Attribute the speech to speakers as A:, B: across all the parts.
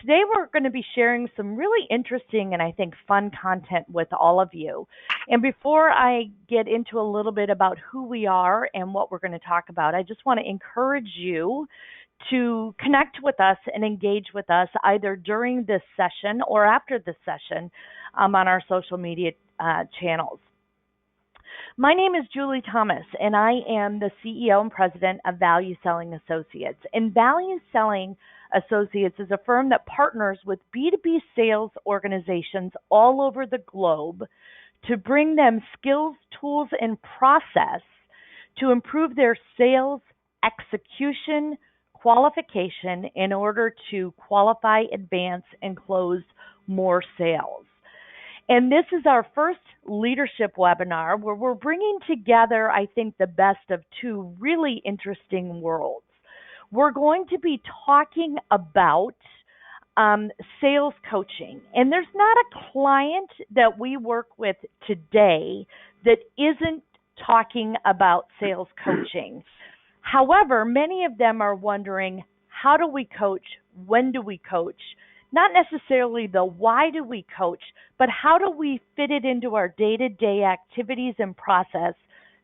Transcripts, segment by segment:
A: today we're going to be sharing some really interesting and I think fun content with all of you. And before I get into a little bit about who we are and what we're going to talk about, I just want to encourage you to connect with us and engage with us either during this session or after this session on our social media channels. My name is Julie Thomas, and I am the CEO and President of ValueSelling Associates. And ValueSelling Associates is a firm that partners with B2B sales organizations all over the globe to bring them skills, tools, and process to improve their sales execution, qualification in order to qualify, advance, and close more sales. And this is our first leadership webinar where we're bringing together, I think, the best of two really interesting worlds. We're going to be talking about sales coaching. And there's not a client that we work with today that isn't talking about sales coaching. However, many of them are wondering, how do we coach? When do we coach? Not necessarily the why do we coach, but how do we fit it into our day-to-day activities and process?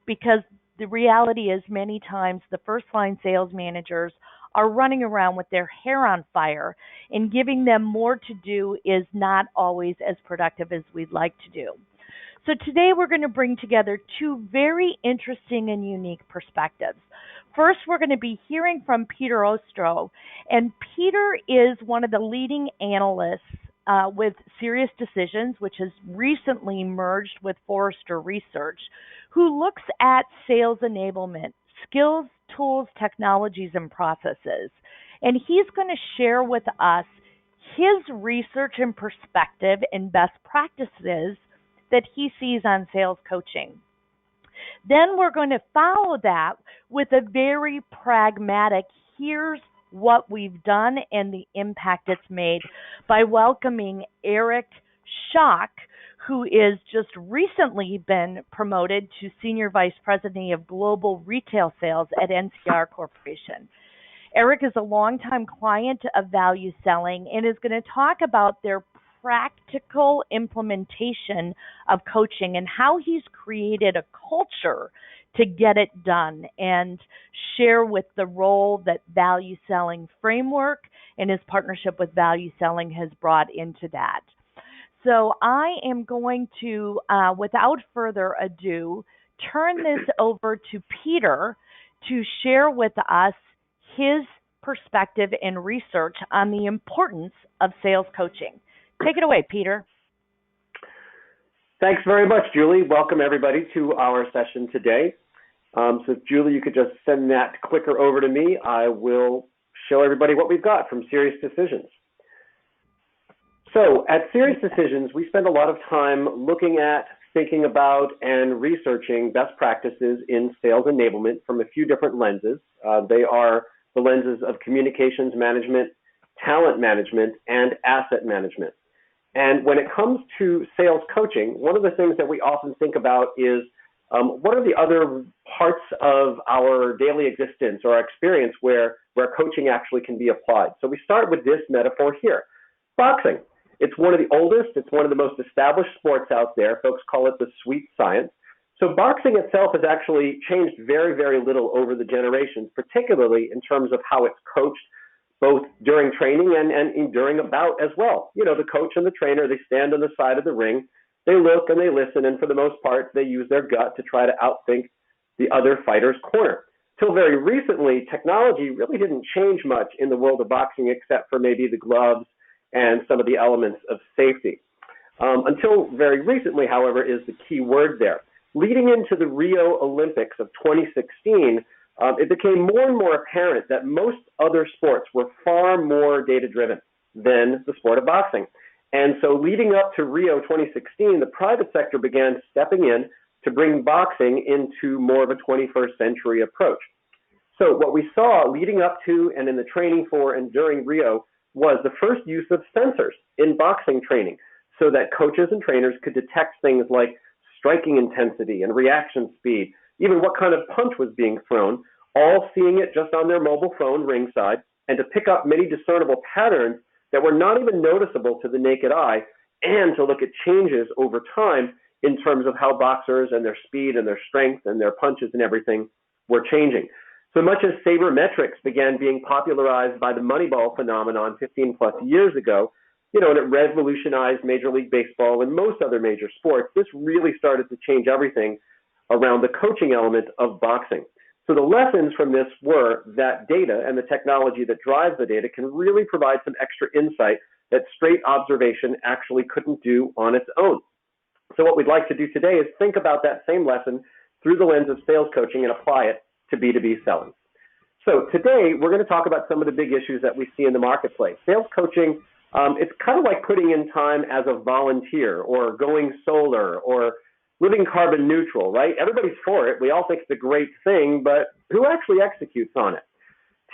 A: Because the reality is many times the first-line sales managers are running around with their hair on fire, and giving them more to do is not always as productive as we'd like to do. So today we're going to bring together two very interesting and unique perspectives. First, we're going to be hearing from Peter Ostro, and Peter is one of the leading analysts with Serious Decisions, which has recently merged with Forrester Research, who looks at sales enablement, skills, tools, technologies, and processes. And he's going to share with us his research and perspective and best practices that he sees on sales coaching. Then we're going to follow that with a very pragmatic, here's what we've done and the impact it's made, by welcoming Eric Schoch, who is just recently been promoted to Senior Vice President of Global Retail Sales at NCR Corporation. Eric is a longtime client of ValueSelling and is going to talk about their practical implementation of coaching and how he's created a culture to get it done, and share with the role that ValueSelling Framework and his partnership with ValueSelling has brought into that. So I am going to, without further ado, turn this over to Peter to share with us his perspective and research on the importance of sales coaching. Take it away, Peter.
B: Thanks very much, Julie. Welcome, everybody, to our session today. So if Julie, you could just send that clicker over to me. I will show everybody what we've got from Serious Decisions. So at Serious Decisions, we spend a lot of time looking at, thinking about, and researching best practices in sales enablement from a few different lenses. They are the lenses of communications management, talent management, and asset management. And when it comes to sales coaching, one of the things that we often think about is what are the other parts of our daily existence or our experience where coaching actually can be applied? So we start with this metaphor here. Boxing. It's one of the oldest, it's one of the most established sports out there. Folks call it the sweet science. So boxing itself has actually changed very, very little over the generations, particularly in terms of how it's coached, both during training and during a bout as well. You know, the coach and the trainer, they stand on the side of the ring, they look and they listen, and for the most part, they use their gut to try to outthink the other fighter's corner. Till very recently, technology really didn't change much in the world of boxing except for maybe the gloves and some of the elements of safety. Until very recently, however, is the key word there. Leading into the Rio Olympics of 2016, it became more and more apparent that most other sports were far more data-driven than the sport of boxing. And so leading up to Rio 2016, the private sector began stepping in to bring boxing into more of a 21st century approach. So what we saw leading up to and in the training for and during Rio was the first use of sensors in boxing training so that coaches and trainers could detect things like striking intensity and reaction speed, even what kind of punch was being thrown, all seeing it just on their mobile phone ringside, and to pick up many discernible patterns that were not even noticeable to the naked eye, and to look at changes over time in terms of how boxers and their speed and their strength and their punches and everything were changing. So much as sabermetrics began being popularized by the Moneyball phenomenon 15 plus years ago, and it revolutionized Major League Baseball and most other major sports, this really started to change everything around the coaching element of boxing. So the lessons from this were that data and the technology that drives the data can really provide some extra insight that straight observation actually couldn't do on its own. So what we'd like to do today is think about that same lesson through the lens of sales coaching and apply it to B2B selling. So today we're going to talk about some of the big issues that we see in the marketplace. Sales coaching, it's kind of like putting in time as a volunteer or going solar or living carbon neutral, right? Everybody's for it. We all think it's a great thing, but who actually executes on it?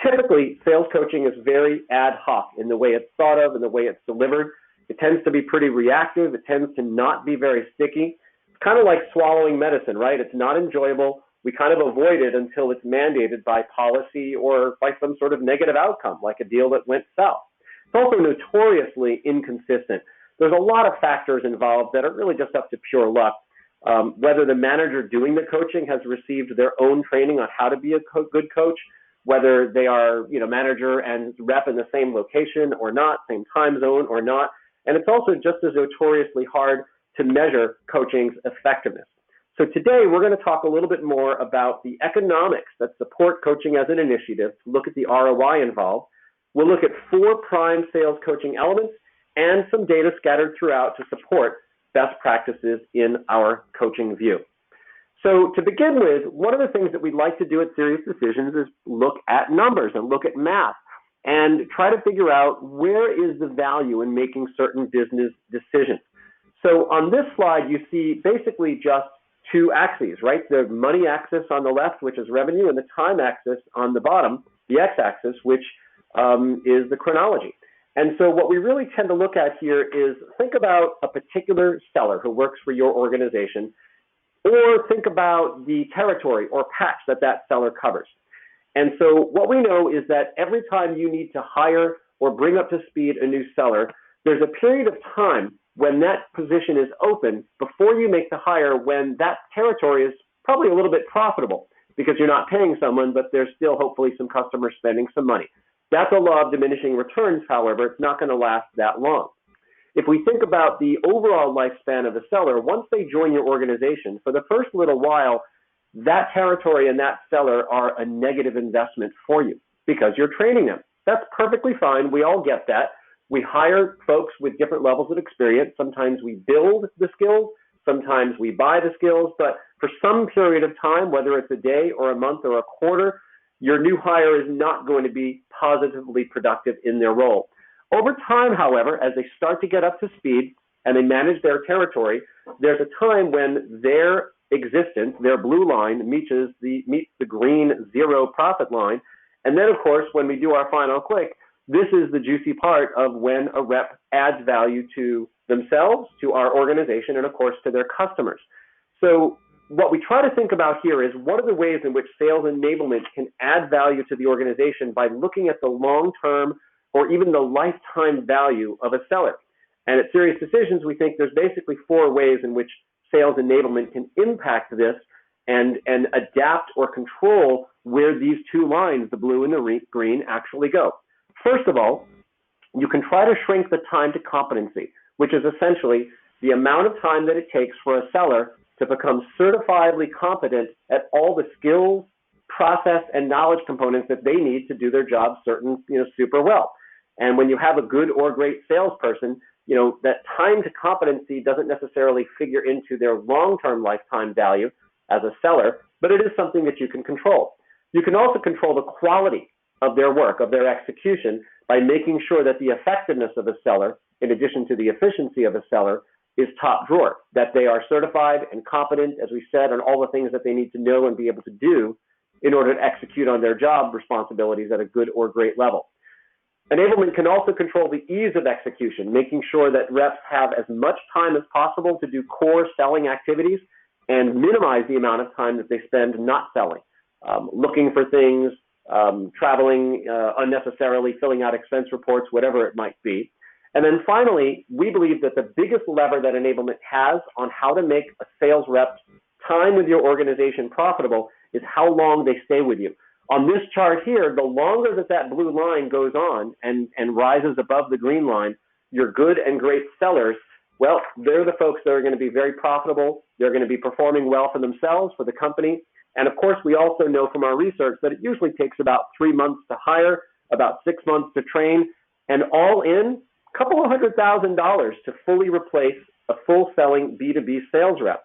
B: Typically, sales coaching is very ad hoc in the way it's thought of and the way it's delivered. It tends to be pretty reactive. It tends to not be very sticky. It's kind of like swallowing medicine, right? It's not enjoyable. We kind of avoid it until it's mandated by policy or by some sort of negative outcome, like a deal that went south. It's also notoriously inconsistent. There's a lot of factors involved that are really just up to pure luck. Whether the manager doing the coaching has received their own training on how to be a good coach, whether they are, manager and rep in the same location or not, same time zone or not. And it's also just as notoriously hard to measure coaching's effectiveness. So today we're going to talk a little bit more about the economics that support coaching as an initiative, look at the ROI involved. We'll look at 4 prime sales coaching elements and some data scattered throughout to support best practices in our coaching view. So to begin with, one of the things that we like to do at Serious Decisions is look at numbers and look at math and try to figure out where is the value in making certain business decisions. So on this slide, you see basically just 2 axes, right? The money axis on the left, which is revenue, and the time axis on the bottom, the x-axis, which is the chronology. And so what we really tend to look at here is think about a particular seller who works for your organization, or think about the territory or patch that seller covers. And so what we know is that every time you need to hire or bring up to speed a new seller, there's a period of time when that position is open before you make the hire, when that territory is probably a little bit profitable because you're not paying someone, but there's still hopefully some customers spending some money. That's a law of diminishing returns, however. It's not going to last that long. If we think about the overall lifespan of a seller, once they join your organization, for the first little while, that territory and that seller are a negative investment for you because you're training them. That's perfectly fine. We all get that. We hire folks with different levels of experience. Sometimes we build the skills. Sometimes we buy the skills. But for some period of time, whether it's a day or a month or a quarter, your new hire is not going to be positively productive in their role. Over time, however, as they start to get up to speed and they manage their territory, there's a time when their existence, their blue line, meets the green 0 profit line. And then, of course, when we do our final click, this is the juicy part of when a rep adds value to themselves, to our organization, and, of course, to their customers. So what we try to think about here is what are the ways in which sales enablement can add value to the organization by looking at the long-term or even the lifetime value of a seller. And at Serious Decisions, we think there's basically 4 ways in which sales enablement can impact this and adapt or control where these 2 lines, the blue and the green, actually go. First of all, you can try to shrink the time to competency, which is essentially the amount of time that it takes for a seller to become certifiably competent at all the skills, process, and knowledge components that they need to do their job super well. And when you have a good or great salesperson, that time to competency doesn't necessarily figure into their long-term lifetime value as a seller, but it is something that you can control. You can also control the quality of their work, of their execution, by making sure that the effectiveness of a seller, in addition to the efficiency of a seller, is top drawer, that they are certified and competent, as we said, on all the things that they need to know and be able to do in order to execute on their job responsibilities at a good or great level. Enablement can also control the ease of execution, making sure that reps have as much time as possible to do core selling activities and minimize the amount of time that they spend not selling, looking for things, traveling unnecessarily, filling out expense reports, whatever it might be. And then finally, we believe that the biggest lever that enablement has on how to make a sales rep's time with your organization profitable is how long they stay with you. On this chart here, the longer that blue line goes on and rises above the green line, your good and great sellers, well, they're the folks that are going to be very profitable. They're going to be performing well for themselves, for the company. And of course, we also know from our research that it usually takes about 3 months to hire, about 6 months to train, and all in, a couple of $100,000 to fully replace a full selling B2B sales rep.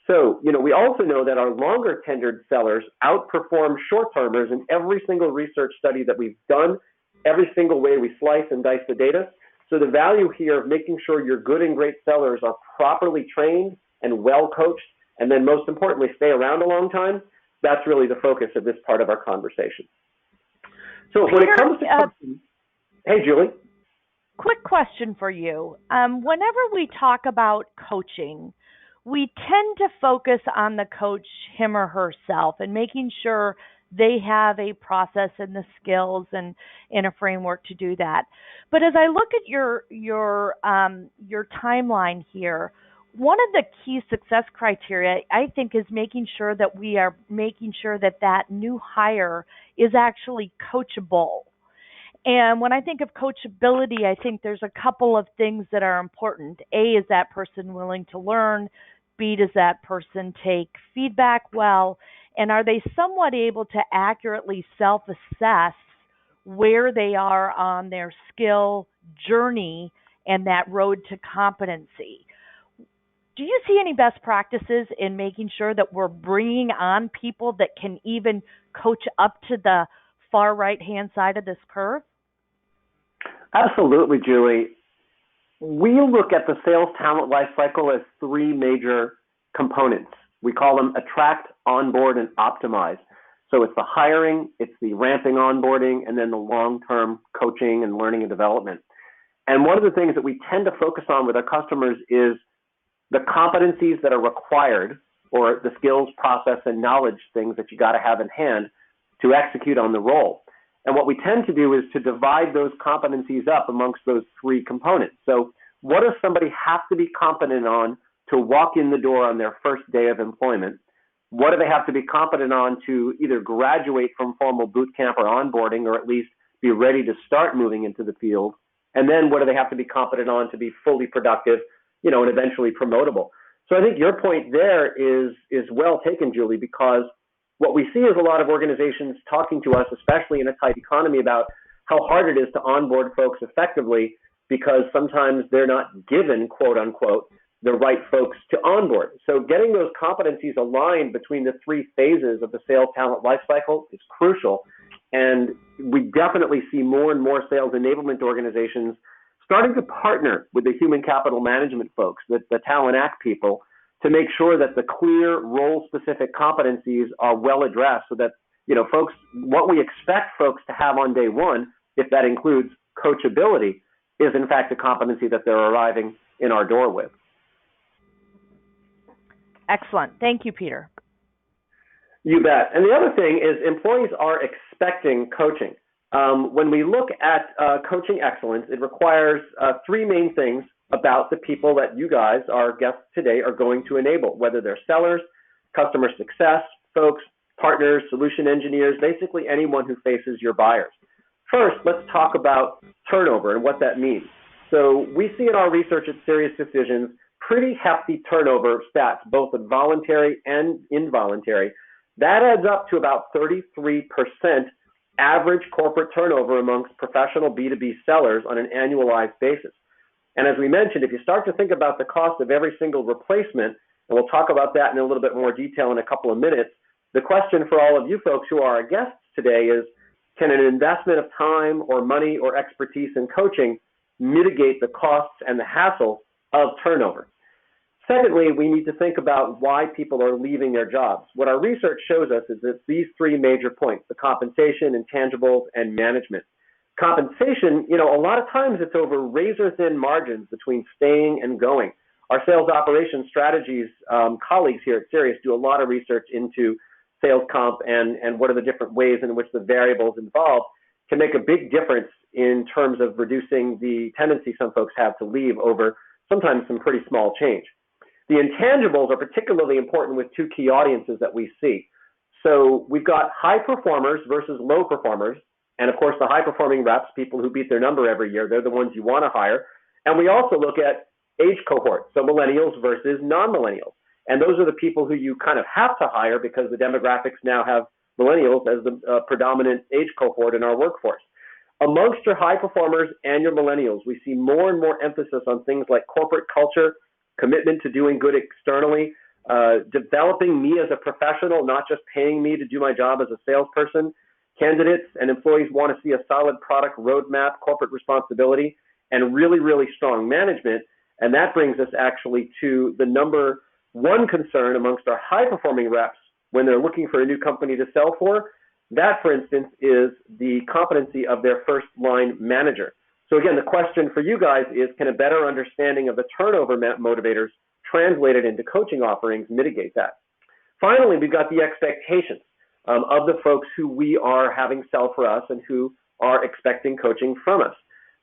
B: So, we also know that our longer tenured sellers outperform short-termers in every single research study that we've done, every single way we slice and dice the data. So the value here of making sure your good and great sellers are properly trained and well coached, and then most importantly, stay around a long time, that's really the focus of this part of our conversation. So when it comes to coaching, hey, Julie.
A: Quick question for you. Whenever we talk about coaching, we tend to focus on the coach, him or herself, and making sure they have a process and the skills and a framework to do that. But as I look at your timeline here, one of the key success criteria, I think, is making sure that we are making sure that new hire is actually coachable. And when I think of coachability, I think there's a couple of things that are important. A, is that person willing to learn? B, does that person take feedback well? And are they somewhat able to accurately self-assess where they are on their skill journey and that road to competency? Do you see any best practices in making sure that we're bringing on people that can even coach up to the far right-hand side of this curve?
B: Absolutely, Julie. We look at the sales talent life cycle as three major components. We call them attract, onboard, and optimize. So it's the hiring, it's the ramping onboarding, and then the long-term coaching and learning and development. And one of the things that we tend to focus on with our customers is the competencies that are required, or the skills, process, and knowledge things that you got to have in hand to execute on the role. And what we tend to do is to divide those competencies up amongst those three components. So what does somebody have to be competent on to walk in the door on their first day of employment? What do they have to be competent on to either graduate from formal boot camp or onboarding, or at least be ready to start moving into the field? And then what do they have to be competent on to be fully productive, and eventually promotable? So I think your point there is well taken, Julie, because what we see is a lot of organizations talking to us, especially in a tight economy, about how hard it is to onboard folks effectively because sometimes they're not given, quote unquote, the right folks to onboard. So getting those competencies aligned between the three phases of the sales talent lifecycle is crucial. And we definitely see more and more sales enablement organizations starting to partner with the human capital management folks, the talent act people, to make sure that the clear role-specific competencies are well addressed so that, folks, what we expect folks to have on day one, if that includes coachability, is in fact a competency that they're arriving in our door with.
A: Excellent. Thank you, Peter.
B: You bet. And the other thing is employees are expecting coaching. When we look at coaching excellence, it requires three main things about the people that you guys, our guests today, are going to enable, whether they're sellers, customer success folks, partners, solution engineers, basically anyone who faces your buyers. First, let's talk about turnover and what that means. So we see in our research at Serious Decisions pretty hefty turnover stats, both voluntary and involuntary. That adds up to about 33% average corporate turnover amongst professional B2B sellers on an annualized basis. And as we mentioned, if you start to think about the cost of every single replacement, and we'll talk about that in a little bit more detail in a couple of minutes, the question for all of you folks who are our guests today is, can an investment of time or money or expertise in coaching mitigate the costs and the hassle of turnover? Secondly, we need to think about why people are leaving their jobs. What our research shows us is that these three major points, the compensation, intangibles, and management. Compensation, a lot of times it's over razor-thin margins between staying and going. Our sales operations strategies colleagues here at Sirius do a lot of research into sales comp and what are the different ways in which the variables involved can make a big difference in terms of reducing the tendency some folks have to leave over sometimes some pretty small change. The intangibles are particularly important with two key audiences that we see. So we've got high performers versus low performers. And of course, the high performing reps, people who beat their number every year, they're the ones you want to hire. And we also look at age cohorts, so millennials versus non-millennials. And those are the people who you kind of have to hire because the demographics now have millennials as the predominant age cohort in our workforce. Amongst your high performers and your millennials, we see more and more emphasis on things like corporate culture, commitment to doing good externally, developing me as a professional, not just paying me to do my job as a salesperson. Candidates and employees want to see a solid product roadmap, corporate responsibility, and really, really strong management. And that brings us actually to the number one concern amongst our high-performing reps when they're looking for a new company to sell for. That, for instance, is the competency of their first-line manager. So again, the question for you guys is, can a better understanding of the turnover motivators translated into coaching offerings mitigate that? Finally, we've got the expectations of the folks who we are having sell for us and who are expecting coaching from us.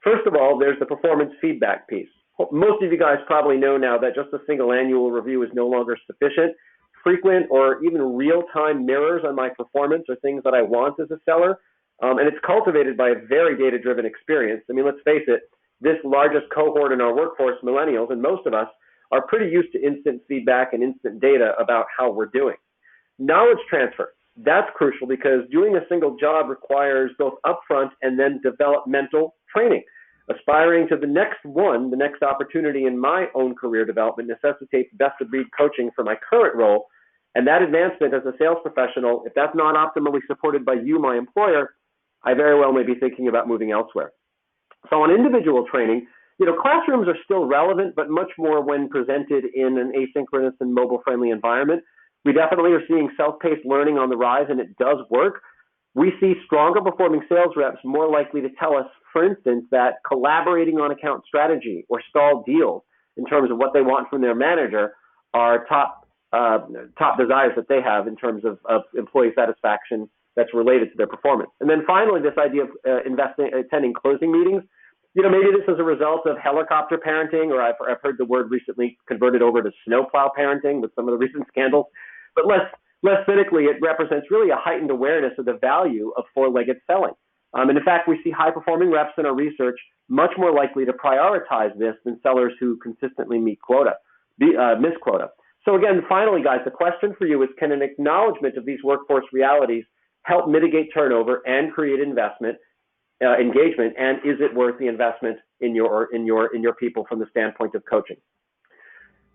B: First of all, there's the performance feedback piece. Most of you guys probably know now that just a single annual review is no longer sufficient. Frequent or even real-time mirrors on my performance are things that I want as a seller. And it's cultivated by a very data-driven experience. I mean, let's face it, this largest cohort in our workforce, millennials, and most of us are pretty used to instant feedback and instant data about how we're doing. Knowledge transfer, that's crucial because doing a single job requires both upfront and then developmental training. Aspiring to the next opportunity in my own career development necessitates best-of-breed coaching for my current role. And that advancement as a sales professional, if that's not optimally supported by you, my employer, I very well may be thinking about moving elsewhere. So on individual training, classrooms are still relevant, but much more when presented in an asynchronous and mobile-friendly environment. We definitely are seeing self-paced learning on the rise, and it does work. We see stronger performing sales reps more likely to tell us, for instance, that collaborating on account strategy or stalled deals in terms of what they want from their manager are top desires that they have in terms of employee satisfaction that's related to their performance. And then finally, this idea of attending closing meetings. Maybe this is a result of helicopter parenting, or I've heard the word recently converted over to snowplow parenting with some of the recent scandals. But less cynically, it represents really a heightened awareness of the value of four-legged selling. And in fact, we see high-performing reps in our research much more likely to prioritize this than sellers who consistently miss quota. So again, finally, guys, the question for you is, can an acknowledgement of these workforce realities help mitigate turnover and create engagement? And is it worth the investment in your people from the standpoint of coaching?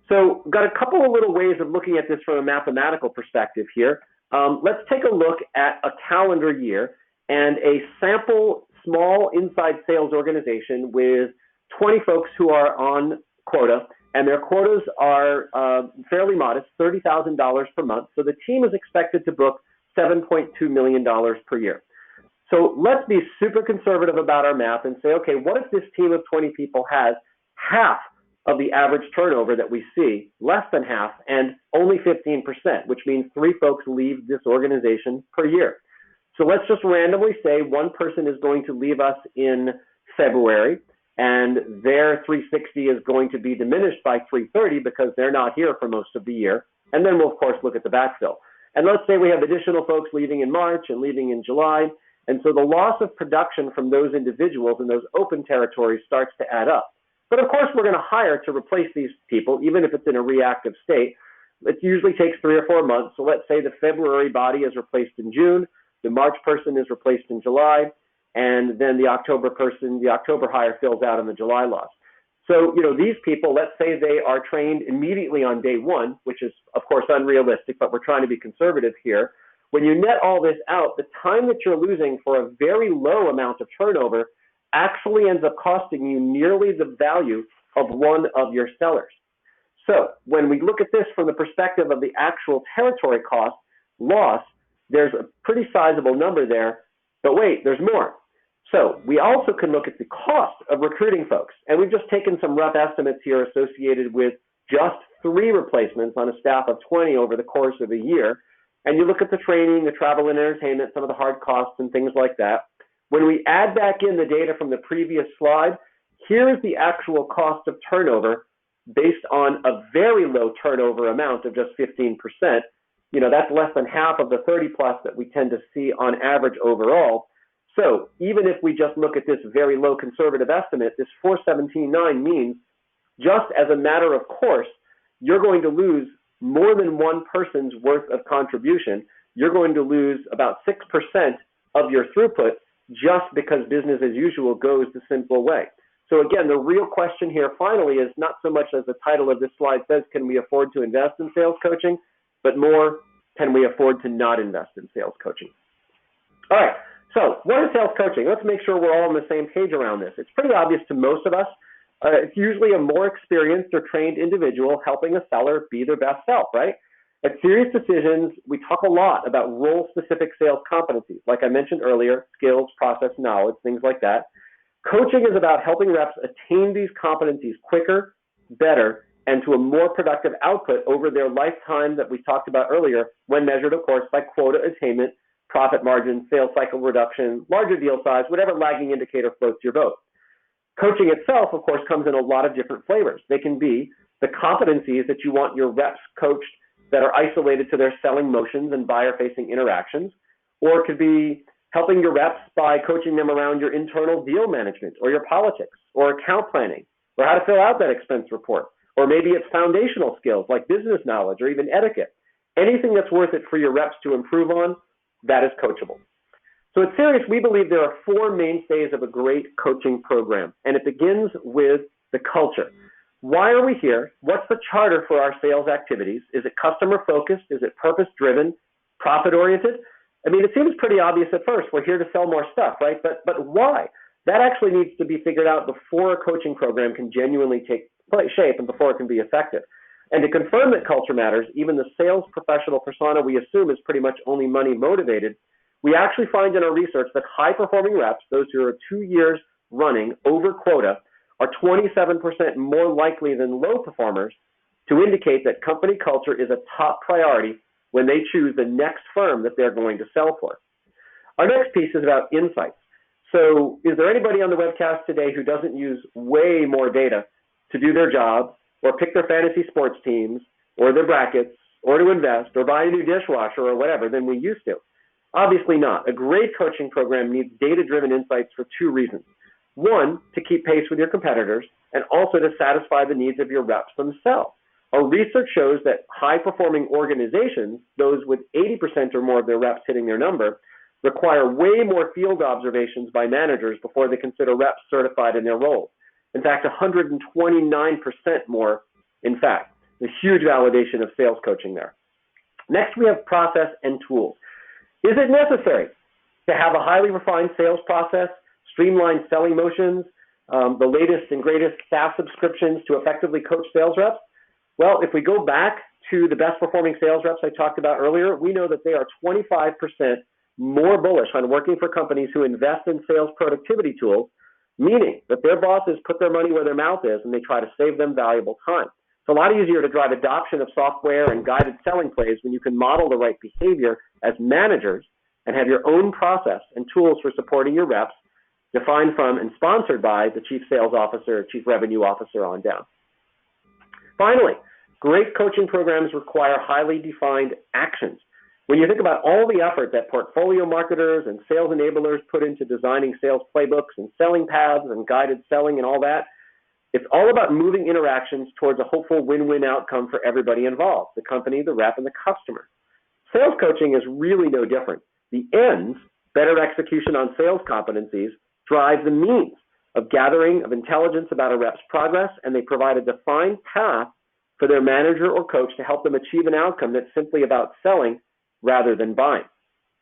B: So got a couple of little ways of looking at this from a mathematical perspective here. Let's take a look at a calendar year and a sample small inside sales organization with 20 folks who are on quota, and their quotas are fairly modest, $30,000 per month. So the team is expected to book $7.2 million per year. So let's be super conservative about our math and say, okay, what if this team of 20 people has half of the average turnover that we see, less than half, and only 15%, which means 3 folks leave this organization per year. So let's just randomly say one person is going to leave us in February, and their 360 is going to be diminished by 330 because they're not here for most of the year. And then we'll, of course, look at the backfill. And let's say we have additional folks leaving in March and leaving in July. And so the loss of production from those individuals in those open territories starts to add up. But of course, we're going to hire to replace these people, even if it's in a reactive state. It usually takes 3 or 4 months. So let's say the February body is replaced in June, the March person is replaced in July, and then the October hire fills out in the July loss. So, these people, let's say they are trained immediately on day one, which is, of course, unrealistic, but we're trying to be conservative here. When you net all this out, the time that you're losing for a very low amount of turnover actually ends up costing you nearly the value of one of your sellers. So when we look at this from the perspective of the actual territory cost loss, there's a pretty sizable number there, but wait, there's more. So we also can look at the cost of recruiting folks, and we've just taken some rough estimates here associated with just 3 replacements on a staff of 20 over the course of a year. and you look at the training, the travel and entertainment, some of the hard costs and things like that. When we add back in the data from the previous slide, here's the actual cost of turnover based on a very low turnover amount of just 15%. That's less than half of the 30 plus that we tend to see on average overall. So even if we just look at this very low conservative estimate, this 417.9 means just as a matter of course, you're going to lose more than one person's worth of contribution. You're going to lose about 6% of your throughput just because business as usual goes the simple way. So again, the real question here finally is not so much as the title of this slide says, can we afford to invest in sales coaching, but more, can we afford to not invest in sales coaching? All right, so what is sales coaching? Let's make sure we're all on the same page around this. It's pretty obvious to most of us. It's usually a more experienced or trained individual helping a seller be their best self, right? At Serious Decisions, we talk a lot about role-specific sales competencies. Like I mentioned earlier, skills, process, knowledge, things like that. Coaching is about helping reps attain these competencies quicker, better, and to a more productive output over their lifetime that we talked about earlier, when measured, of course, by quota attainment, profit margin, sales cycle reduction, larger deal size, whatever lagging indicator floats your boat. Coaching itself, of course, comes in a lot of different flavors. They can be the competencies that you want your reps coached that are isolated to their selling motions and buyer-facing interactions, or it could be helping your reps by coaching them around your internal deal management or your politics or account planning or how to fill out that expense report. Or maybe it's foundational skills like business knowledge or even etiquette. Anything that's worth it for your reps to improve on, that is coachable. So at Serious, we believe there are four mainstays of a great coaching program, and it begins with the culture. Why are we here? What's the charter for our sales activities? Is it customer-focused? Is it purpose-driven, profit-oriented? I mean, it seems pretty obvious at first. We're here to sell more stuff, right? But why? That actually needs to be figured out before a coaching program can genuinely take shape and before it can be effective. And to confirm that culture matters, even the sales professional persona we assume is pretty much only money motivated, we actually find in our research that high-performing reps, those who are 2 years running over quota, are 27% more likely than low performers to indicate that company culture is a top priority when they choose the next firm that they're going to sell for. Our next piece is about insights. So is there anybody on the webcast today who doesn't use way more data to do their job or pick their fantasy sports teams or their brackets or to invest or buy a new dishwasher or whatever than we used to? Obviously not. A great coaching program needs data-driven insights for two reasons. One, to keep pace with your competitors, and also to satisfy the needs of your reps themselves. Our research shows that high-performing organizations, those with 80% or more of their reps hitting their number, require way more field observations by managers before they consider reps certified in their roles. In fact, 129% more, in fact. A huge validation of sales coaching there. Next, we have process and tools. Is it necessary to have a highly refined sales process, streamlined selling motions, the latest and greatest SaaS subscriptions to effectively coach sales reps? Well, if we go back to the best performing sales reps I talked about earlier, we know that they are 25% more bullish on working for companies who invest in sales productivity tools, meaning that their bosses put their money where their mouth is and they try to save them valuable time. It's a lot easier to drive adoption of software and guided selling plays when you can model the right behavior as managers and have your own process and tools for supporting your reps, defined from and sponsored by the chief sales officer, chief revenue officer on down. Finally, great coaching programs require highly defined actions. When you think about all the effort that portfolio marketers and sales enablers put into designing sales playbooks and selling paths and guided selling and all that, it's all about moving interactions towards a hopeful win-win outcome for everybody involved, the company, the rep, and the customer. Sales coaching is really no different. The ends, better execution on sales competencies, drive the means of gathering of intelligence about a rep's progress, and they provide a defined path for their manager or coach to help them achieve an outcome that's simply about selling rather than buying.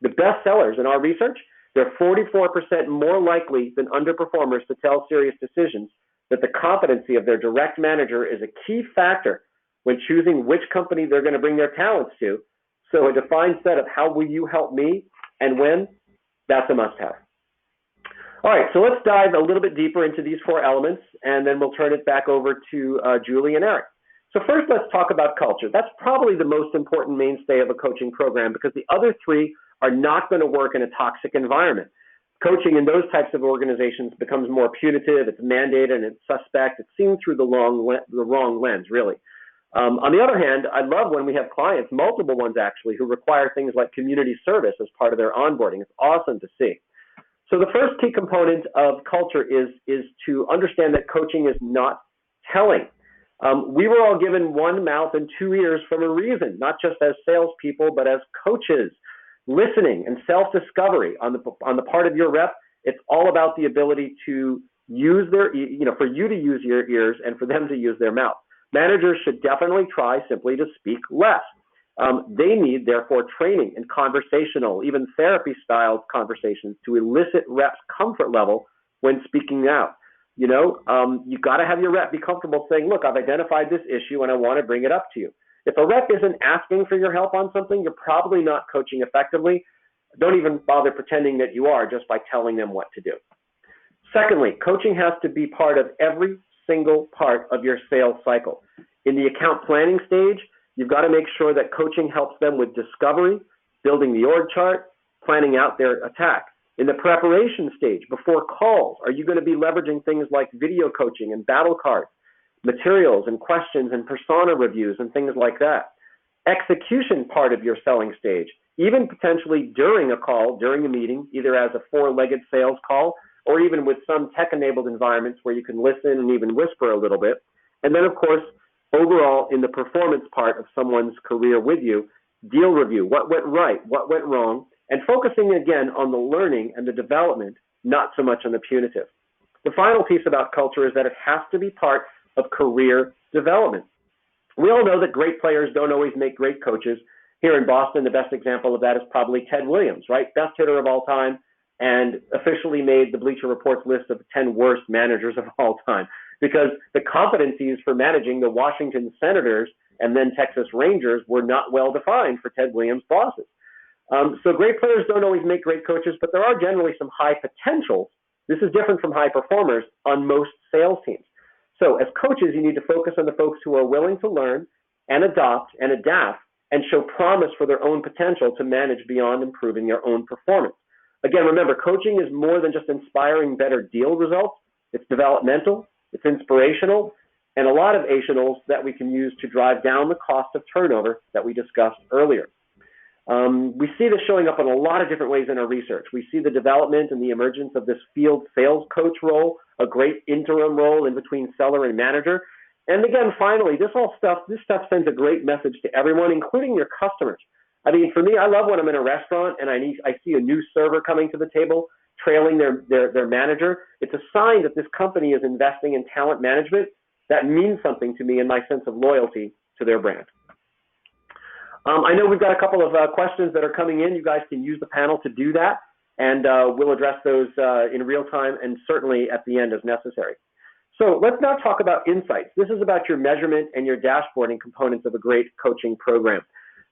B: The best sellers in our research, they're 44% more likely than underperformers to tell Serious Decisions that the competency of their direct manager is a key factor when choosing which company they're going to bring their talents to. So a defined set of how will you help me and when, that's a must-have. All right, so let's dive a little bit deeper into these four elements, and then we'll turn it back over to Julie and Eric. So first, let's talk about culture. That's probably the most important mainstay of a coaching program because the other three are not going to work in a toxic environment. Coaching in those types of organizations becomes more punitive, it's mandated, and it's suspect. It's seen through the wrong lens, really. On the other hand, I love when we have clients, multiple ones actually, who require things like community service as part of their onboarding. It's awesome to see. So the first key component of culture is to understand that coaching is not telling. We were all given one mouth and two ears for a reason, not just as salespeople, but as coaches. Listening and self-discovery on the part of your rep, it's all about the ability to use for you to use your ears and for them to use their mouth. Managers should definitely try simply to speak less. They need, therefore, training and conversational, even therapy-style conversations to elicit reps' comfort level when speaking out. You got to have your rep be comfortable saying, look, I've identified this issue and I want to bring it up to you. If a rep isn't asking for your help on something, you're probably not coaching effectively. Don't even bother pretending that you are just by telling them what to do. Secondly, coaching has to be part of every single part of your sales cycle. In the account planning stage, you've got to make sure that coaching helps them with discovery, building the org chart, planning out their attack. In the preparation stage, before calls, are you going to be leveraging things like video coaching and battle cards, materials and questions and persona reviews and things like that? Execution part of your selling stage, even potentially during a call, during a meeting, either as a four-legged sales call or even with some tech-enabled environments where you can listen and even whisper a little bit. And then, of course, overall, in the performance part of someone's career with you, deal review, what went right, what went wrong, and focusing again on the learning and the development, not so much on the punitive. The final piece about culture is that it has to be part of career development. We all know that great players don't always make great coaches. Here in Boston, the best example of that is probably Ted Williams, right? Best hitter of all time and officially made the Bleacher Report's list of 10 worst managers of all time because the competencies for managing the Washington Senators and then Texas Rangers were not well defined for Ted Williams' bosses. So great players don't always make great coaches, but there are generally some high potentials. This is different from high performers on most sales teams. So as coaches, you need to focus on the folks who are willing to learn and adopt and adapt and show promise for their own potential to manage beyond improving their own performance. Again, remember, coaching is more than just inspiring better deal results. It's developmental, it's inspirational, and a lot of ationals that we can use to drive down the cost of turnover that we discussed earlier. We see this showing up in a lot of different ways in our research. We see the development and the emergence of this field sales coach role, a great interim role in between seller and manager. And again, finally, this stuff sends a great message to everyone, including your customers. I mean, for me, I love when I'm in a restaurant and I see a new server coming to the table, trailing their manager. It's a sign that this company is investing in talent management. That means something to me in my sense of loyalty to their brand. I know we've got a couple of questions that are coming in. You guys can use the panel to do that, and we'll address those in real time and certainly at the end as necessary. So let's now talk about insights. This is about your measurement and your dashboarding components of a great coaching program.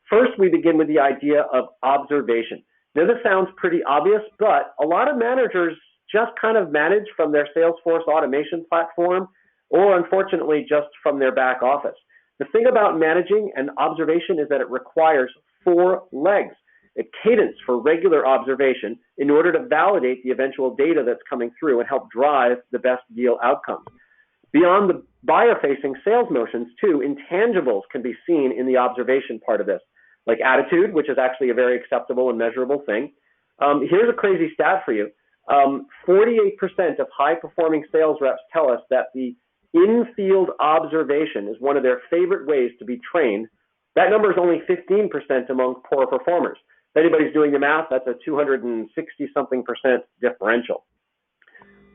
B: First, we begin with the idea of observation. Now, this sounds pretty obvious, but a lot of managers just kind of manage from their Salesforce automation platform or, unfortunately, just from their back office. The thing about managing and observation is that it requires 4 legs. A cadence for regular observation in order to validate the eventual data that's coming through and help drive the best deal outcomes. Beyond the buyer-facing sales motions, too, intangibles can be seen in the observation part of this, like attitude, which is actually a very acceptable and measurable thing. Here's a crazy stat for you. 48% of high-performing sales reps tell us that the in-field observation is one of their favorite ways to be trained. That number is only 15% among poor performers. If anybody's doing the math, that's a 260-something% differential.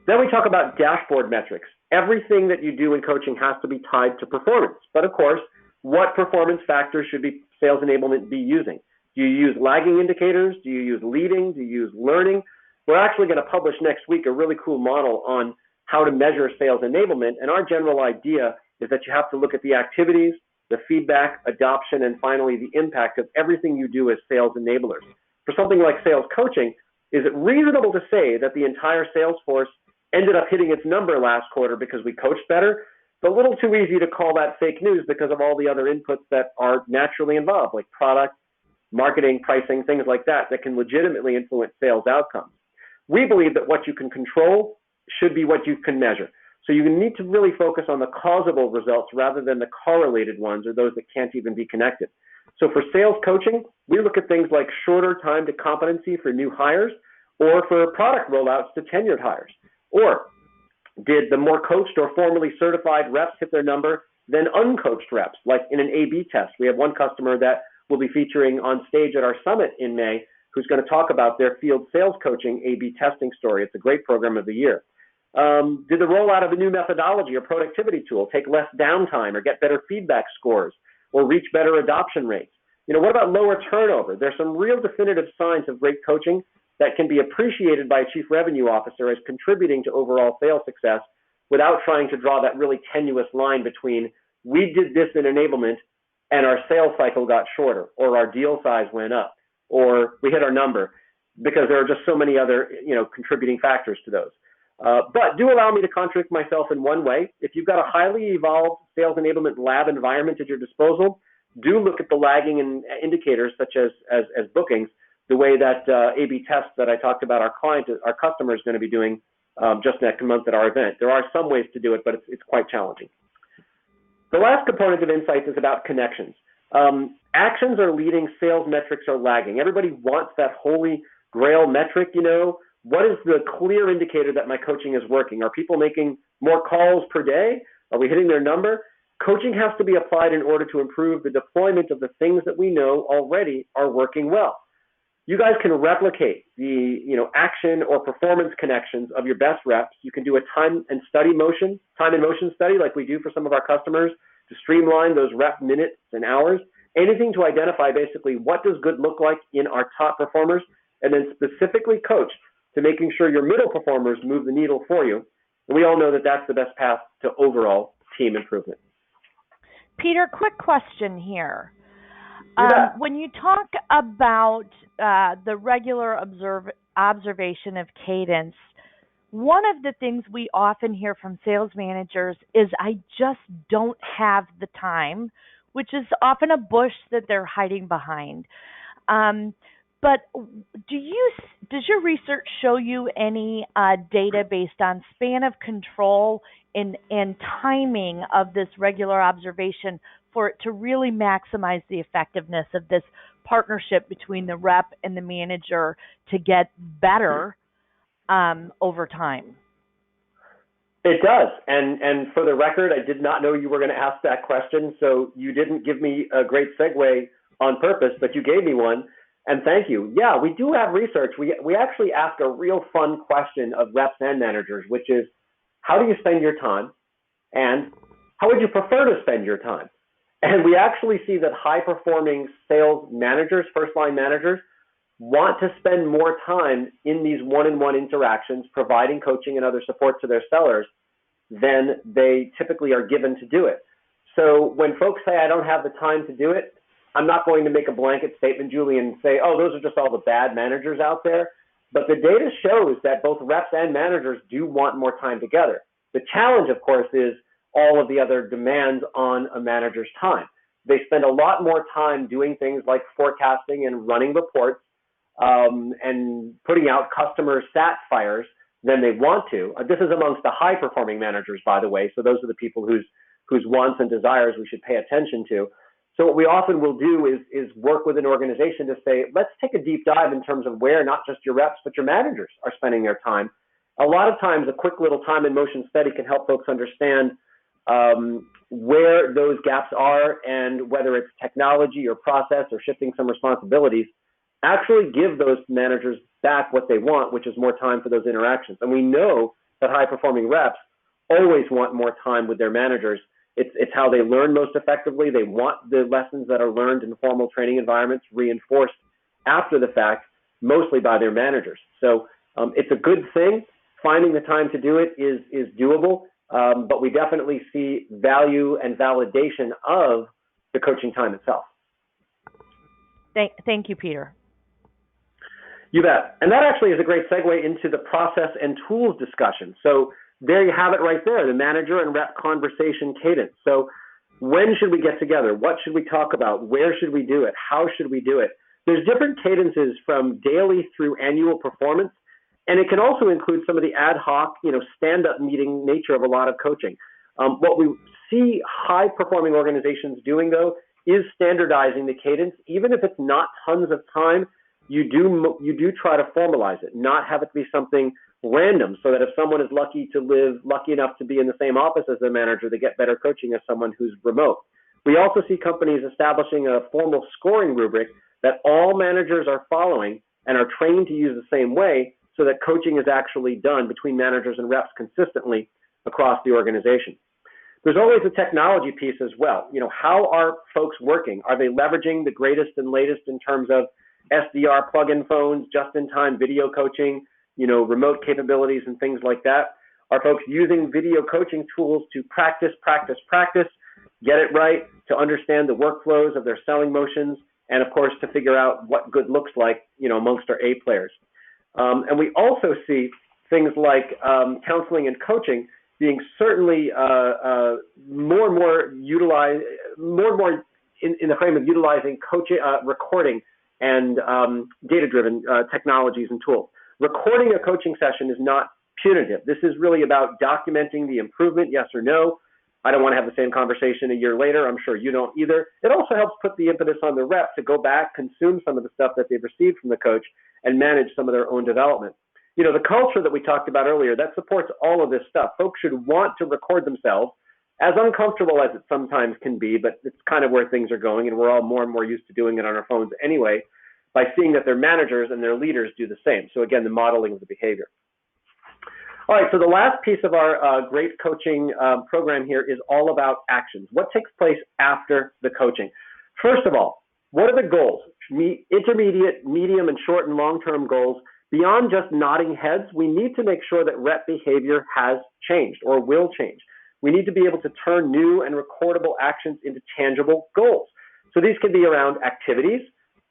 B: Then we talk about dashboard metrics. Everything that you do in coaching has to be tied to performance. But of course, what performance factors should sales enablement be using? Do you use lagging indicators? Do you use leading? Do you use learning? We're actually going to publish next week a really cool model on how to measure sales enablement. And our general idea is that you have to look at the activities, the feedback, adoption, and finally the impact of everything you do as sales enablers. For something like sales coaching, is it reasonable to say that the entire sales force ended up hitting its number last quarter because we coached better? a little too easy to call that fake news because of all the other inputs that are naturally involved, like product, marketing, pricing, things like that, that can legitimately influence sales outcomes. We believe that what you can control should be what you can measure. So you need to really focus on the causable results rather than the correlated ones or those that can't even be connected. So for sales coaching, we look at things like shorter time to competency for new hires, or for product rollouts to tenured hires. Or did the more coached or formally certified reps hit their number than uncoached reps, like in an A/B test? We have one customer that we'll be featuring on stage at our summit in May who's going to talk about their field sales coaching A/B testing story. It's a great program of the year. Did the rollout of a new methodology or productivity tool take less downtime or get better feedback scores or reach better adoption rates? What about lower turnover? There's some real definitive signs of great coaching that can be appreciated by a chief revenue officer as contributing to overall sales success without trying to draw that really tenuous line between we did this in enablement and our sales cycle got shorter, or our deal size went up, or we hit our number, because there are just so many other contributing factors to those. But do allow me to contradict myself in one way. If you've got a highly evolved sales enablement lab environment at your disposal, do look at the lagging indicators such as bookings, the way that A/B tests that I talked about our customer is going to be doing just next month at our event. There are some ways to do it, but it's quite challenging. The last component of insights is about connections. Actions are leading, sales metrics are lagging. Everybody wants that holy grail metric, What is the clear indicator that my coaching is working? Are people making more calls per day? Are we hitting their number? Coaching has to be applied in order to improve the deployment of the things that we know already are working well. You guys can replicate the action or performance connections of your best reps. You can do a time and motion study like we do for some of our customers to streamline those rep minutes and hours. Anything to identify basically what does good look like in our top performers, and then specifically coach to making sure your middle performers move the needle for you. And we all know that that's the best path to overall team improvement.
A: Peter, quick question here. When you talk about the regular observation of cadence, one of the things we often hear from sales managers is, I just don't have the time, which is often a bush that they're hiding behind. But does your research show you any data based on span of control and timing of this regular observation for it to really maximize the effectiveness of this partnership between the rep and the manager to get better over time?
B: It does. And for the record, I did not know you were going to ask that question, so you didn't give me a great segue on purpose, but you gave me one. And thank you. Yeah, we do have research. We actually ask a real fun question of reps and managers, which is, how do you spend your time? And how would you prefer to spend your time? And we actually see that high-performing sales managers, first-line managers, want to spend more time in these one-on-one interactions, providing coaching and other support to their sellers than they typically are given to do it. So when folks say, I don't have the time to do it, I'm not going to make a blanket statement, Julie, and say, oh, those are just all the bad managers out there. But the data shows that both reps and managers do want more time together. The challenge, of course, is all of the other demands on a manager's time. They spend a lot more time doing things like forecasting and running reports and putting out customer stat fires than they want to. This is amongst the high-performing managers, by the way. So those are the people whose wants and desires we should pay attention to. So what we often will do is work with an organization to say, let's take a deep dive in terms of where not just your reps, but your managers are spending their time. A lot of times, a quick little time and motion study can help folks understand where those gaps are, and whether it's technology or process or shifting some responsibilities, actually give those managers back what they want, which is more time for those interactions. And we know that high-performing reps always want more time with their managers. It's how they learn most effectively. They want the lessons that are learned in formal training environments reinforced after the fact, mostly by their managers. So it's a good thing. Finding the time to do it is doable, but we definitely see value and validation of the coaching time itself.
A: Thank you, Peter.
B: You bet. And that actually is a great segue into the process and tools discussion. So there you have it right there, the manager and rep conversation cadence. So when should we get together? What should we talk about? Where should we do it? How should we do it? There's different cadences from daily through annual performance, and it can also include some of the ad hoc, stand-up meeting nature of a lot of coaching. What we see high-performing organizations doing, though, is standardizing the cadence. Even if it's not tons of time, you do try to formalize it, not have it be something random, so that if someone is lucky enough to be in the same office as their manager, they get better coaching as someone who's remote. We also see companies establishing a formal scoring rubric that all managers are following and are trained to use the same way, so that coaching is actually done between managers and reps consistently across the organization. There's always a technology piece as well. How are folks working? Are they leveraging the greatest and latest in terms of SDR plug-in phones, just-in-time video coaching, remote capabilities and things like that? Are folks using video coaching tools to practice, get it right, to understand the workflows of their selling motions, and of course to figure out what good looks like, amongst our A players. And we also see things like counseling and coaching being certainly more and more utilized, in the frame of utilizing coaching, recording and data-driven technologies and tools. Recording a coaching session is not punitive. This is really about documenting the improvement, yes or no. I don't want to have the same conversation a year later. I'm sure you don't either. It also helps put the impetus on the rep to go back, consume some of the stuff that they've received from the coach, and manage some of their own development. The culture that we talked about earlier, that supports all of this stuff. Folks should want to record themselves, as uncomfortable as it sometimes can be, but it's kind of where things are going, and we're all more and more used to doing it on our phones anyway, by seeing that their managers and their leaders do the same. So again, the modeling of the behavior. All right, so the last piece of our great coaching program here is all about actions. What takes place after the coaching? First of all, what are the goals? Intermediate, medium, and short and long-term goals. Beyond just nodding heads, we need to make sure that rep behavior has changed or will change. We need to be able to turn new and recordable actions into tangible goals. So these can be around activities,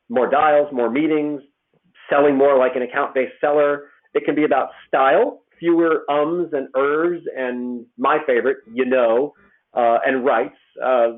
B: more dials, more meetings, selling more like an account-based seller. It can be about style, fewer ums and ers, and my favorite, and rights,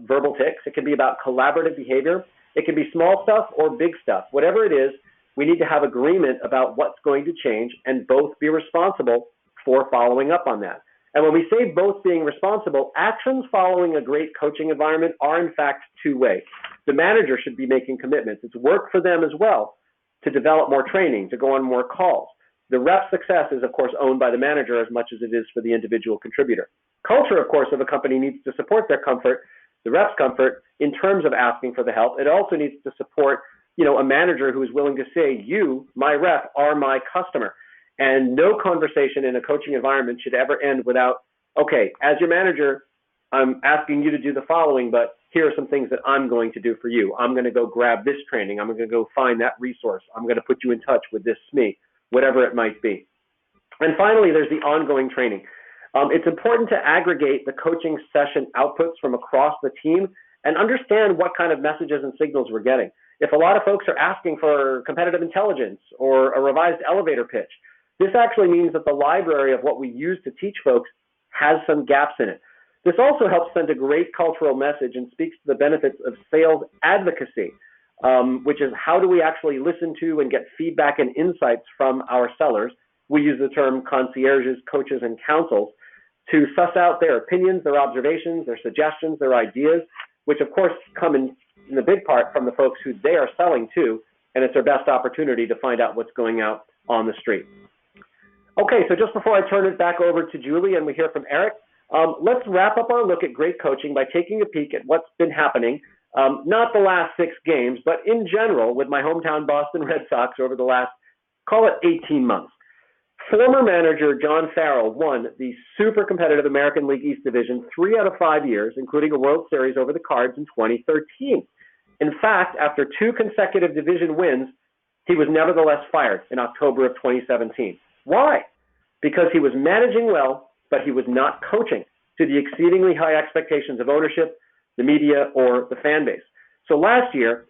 B: verbal tics. It can be about collaborative behavior. It can be small stuff or big stuff. Whatever it is, we need to have agreement about what's going to change and both be responsible for following up on that. And when we say both being responsible, actions following a great coaching environment are in fact two-way. The manager should be making commitments. It's work for them as well to develop more training, to go on more calls. The rep's success is, of course, owned by the manager as much as it is for the individual contributor. Culture, of course, of a company needs to support their comfort, the rep's comfort, in terms of asking for the help. It also needs to support, a manager who is willing to say, you, my rep, are my customer. And no conversation in a coaching environment should ever end without, okay, as your manager, I'm asking you to do the following, but here are some things that I'm going to do for you. I'm going to go grab this training. I'm going to go find that resource. I'm going to put you in touch with this SME, whatever it might be. And finally, there's the ongoing training. It's important to aggregate the coaching session outputs from across the team and understand what kind of messages and signals we're getting. If a lot of folks are asking for competitive intelligence or a revised elevator pitch, this actually means that the library of what we use to teach folks has some gaps in it. This also helps send a great cultural message and speaks to the benefits of sales advocacy, which is how do we actually listen to and get feedback and insights from our sellers. We use the term concierges, coaches, and counsels to suss out their opinions, their observations, their suggestions, their ideas, which of course come in the big part from the folks who they are selling to, and it's their best opportunity to find out what's going out on the street. Okay, so just before I turn it back over to Julie and we hear from Eric, let's wrap up our look at great coaching by taking a peek at what's been happening, not the last 6 games, but in general with my hometown Boston Red Sox over the last, call it 18 months. Former manager John Farrell won the super competitive American League East Division 3 out of 5 years, including a World Series over the Cards in 2013. In fact, after 2 consecutive division wins, he was nevertheless fired in October of 2017. Why? Because he was managing well, but he was not coaching to the exceedingly high expectations of ownership, the media, or the fan base. So last year,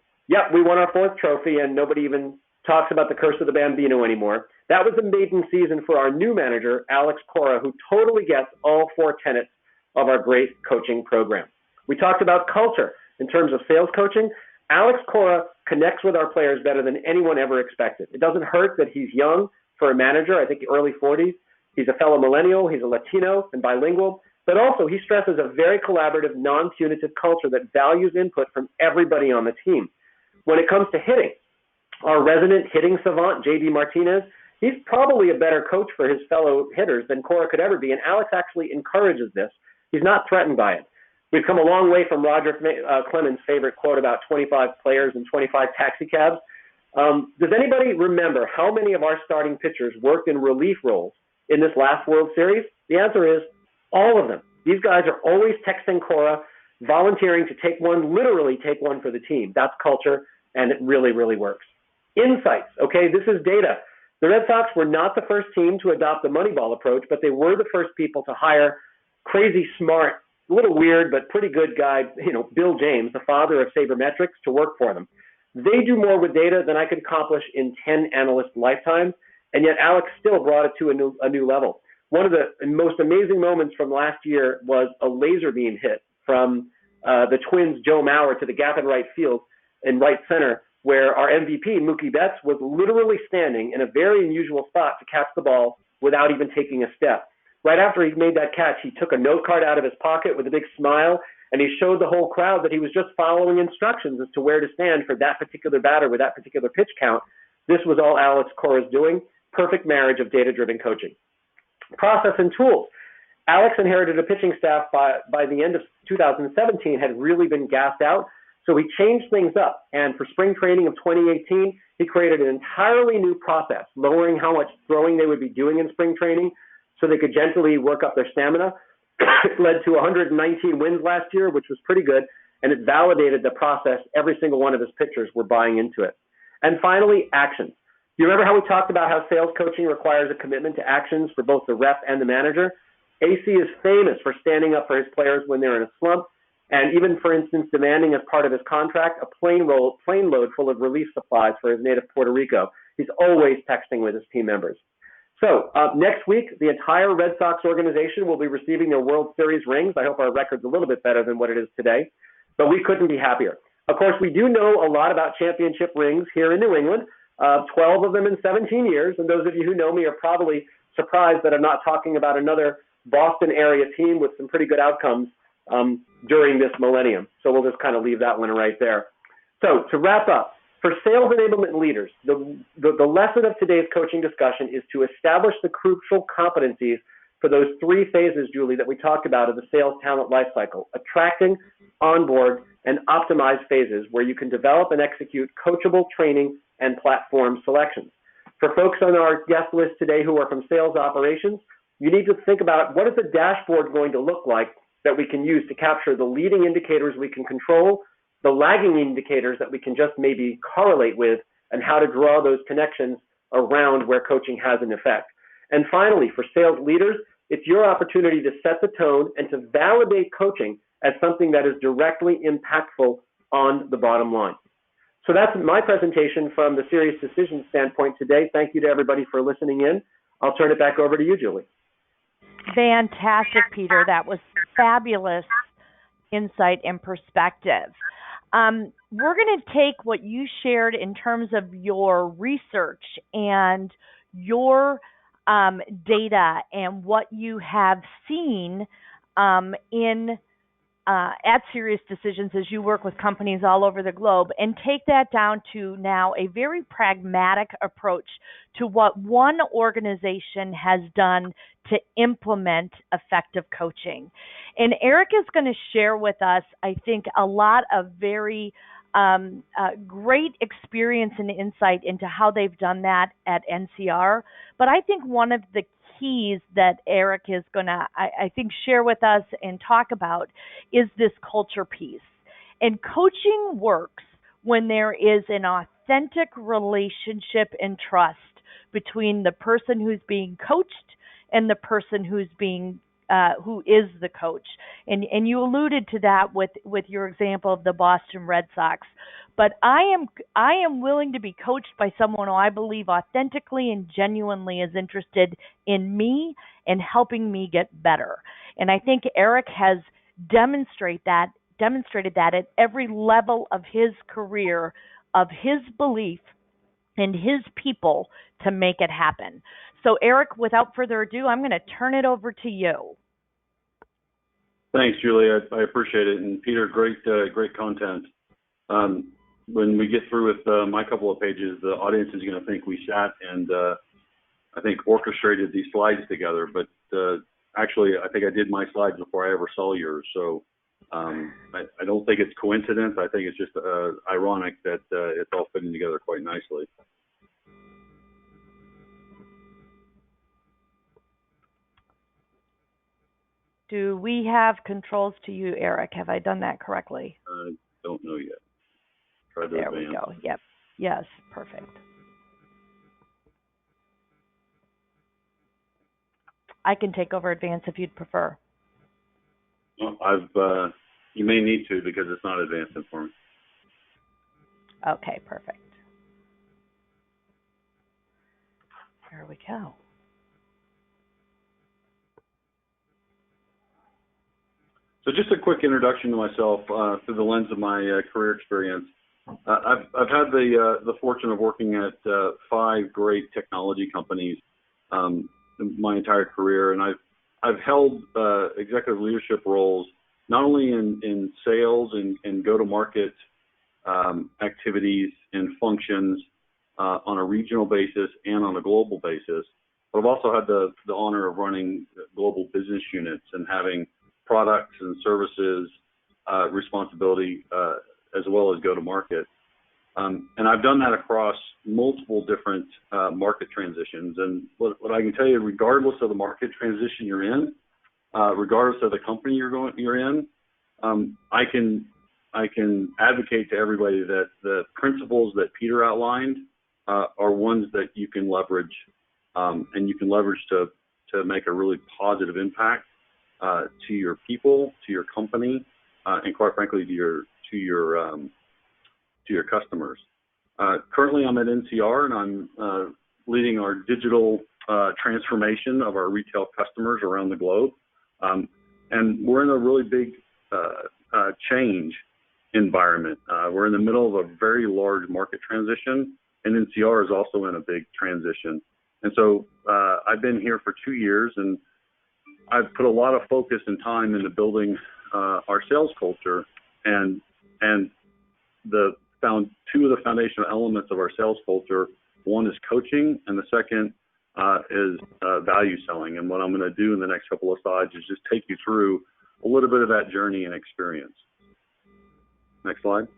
B: we won our 4th trophy, and nobody even talks about the curse of the Bambino anymore. That was the maiden season for our new manager, Alex Cora, who totally gets all 4 tenets of our great coaching program. We talked about culture in terms of sales coaching. Alex Cora connects with our players better than anyone ever expected. It doesn't hurt that he's young for a manager, I think early 40s. He's a fellow millennial, he's a Latino and bilingual, but also he stresses a very collaborative, non-punitive culture that values input from everybody on the team. When it comes to hitting, our resident hitting savant, JD Martinez, he's probably a better coach for his fellow hitters than Cora could ever be, and Alex actually encourages this. He's not threatened by it. We've come a long way from Roger Clemens' favorite quote about 25 players and 25 taxi cabs. Does anybody remember how many of our starting pitchers worked in relief roles in this last World Series? The answer is all of them. These guys are always texting Cora, volunteering to take one, literally take one for the team. That's culture, and it really, really works. Insights, okay, this is data. The Red Sox were not the first team to adopt the Moneyball approach, but they were the first people to hire crazy smart, a little weird, but pretty good guy, Bill James, the father of sabermetrics, to work for them. They do more with data than I could accomplish in 10 analyst lifetimes, and yet Alex still brought it to a new level. One of the most amazing moments from last year was a laser beam hit from the Twins' Joe Mauer to the gap in right field in right center, where our MVP, Mookie Betts, was literally standing in a very unusual spot to catch the ball without even taking a step. Right after he made that catch, he took a note card out of his pocket with a big smile, and he showed the whole crowd that he was just following instructions as to where to stand for that particular batter with that particular pitch count. This was all Alex Cora's doing. Perfect marriage of data-driven coaching. Process and tools. Alex inherited a pitching staff by the end of 2017 had really been gassed out, so he changed things up. And for spring training of 2018, he created an entirely new process, lowering how much throwing they would be doing in spring training so they could gently work up their stamina. It led to 119 wins last year, which was pretty good, and it validated the process. Every single one of his pitchers were buying into it. And finally, actions. You remember how we talked about how sales coaching requires a commitment to actions for both the rep and the manager? AC is famous for standing up for his players when they're in a slump, and even, for instance, demanding as part of his contract a plane load full of relief supplies for his native Puerto Rico. He's always texting with his team members. So next week, the entire Red Sox organization will be receiving their World Series rings. I hope our record's a little bit better than what it is today, but we couldn't be happier. Of course, we do know a lot about championship rings here in New England, 12 of them in 17 years, and those of you who know me are probably surprised that I'm not talking about another Boston area team with some pretty good outcomes during this millennium. So we'll just kind of leave that one right there. So to wrap up, for sales enablement leaders, the lesson of today's coaching discussion is to establish the crucial competencies for those 3 phases, Julie, that we talked about of the sales talent lifecycle: attracting, onboard, and optimize phases, where you can develop and execute coachable training and platform selections. For folks on our guest list today who are from sales operations, you need to think about what is the dashboard going to look like that we can use to capture the leading indicators we can control, the lagging indicators that we can just maybe correlate with, and how to draw those connections around where coaching has an effect. And finally, for sales leaders, it's your opportunity to set the tone and to validate coaching as something that is directly impactful on the bottom line. So that's my presentation from the Serious Decisions standpoint today. Thank you to everybody for listening in. I'll turn it back over to you, Julie.
A: Fantastic, Peter. That was fabulous insight and perspective. We're going to take what you shared in terms of your research and your data and what you have seen at Serious Decisions as you work with companies all over the globe, and take that down to now a very pragmatic approach to what one organization has done to implement effective coaching. And Eric is going to share with us, I think, a lot of very great experience and insight into how they've done that at NCR. But I think one of the keys that Eric is going to, I think, share with us and talk about is this culture piece. And coaching works when there is an authentic relationship and trust between the person who's being coached and the person who's being who is the coach. And you alluded to that with your example of the Boston Red Sox. but I am willing to be coached by someone who I believe authentically and genuinely is interested in me and helping me get better. And I think Eric has demonstrated that at every level of his career, of his belief and his people to make it happen. So Eric, without further ado, I'm going to turn it over to you.
C: Thanks, Julie. I appreciate it. And Peter, great content. When we get through with my couple of pages, the audience is going to think we sat and I think orchestrated these slides together. But actually, I think I did my slides before I ever saw yours. So I don't think it's coincidence. I think it's just ironic that it's all fitting together quite nicely.
A: Do we have controls to you, Eric? Have I done that correctly?
C: I don't know yet. Try to
A: there
C: advance.
A: We go. Yep. Yes. Perfect. I can take over advance if you'd prefer.
C: Well, you may need to because it's not advancing for me.
A: Okay. Perfect. There we go.
C: So just a quick introduction to myself through the lens of my career experience. I've had the fortune of working at 5 great technology companies my entire career, and I've held executive leadership roles not only in sales and go-to-market activities and functions on a regional basis and on a global basis, but I've also had the honor of running global business units and having products and services responsibility as well as go-to-market. And I've done that across multiple different market transitions. And what I can tell you, regardless of the market transition you're in, regardless of the company you're in, I can advocate to everybody that the principles that Peter outlined are ones that you can leverage, and you can leverage to make a really positive impact to your people, to your company, and quite frankly to your customers. Currently, I'm at NCR, and I'm leading our digital transformation of our retail customers around the globe. And we're in a really big change environment. We're in the middle of a very large market transition, and NCR is also in a big transition. And so I've been here for 2 years, and I've put a lot of focus and time into building our sales culture, and two of the foundational elements of our sales culture. One is coaching, and the second is value selling. And what I'm going to do in the next couple of slides is just take you through a little bit of that journey and experience. Next slide.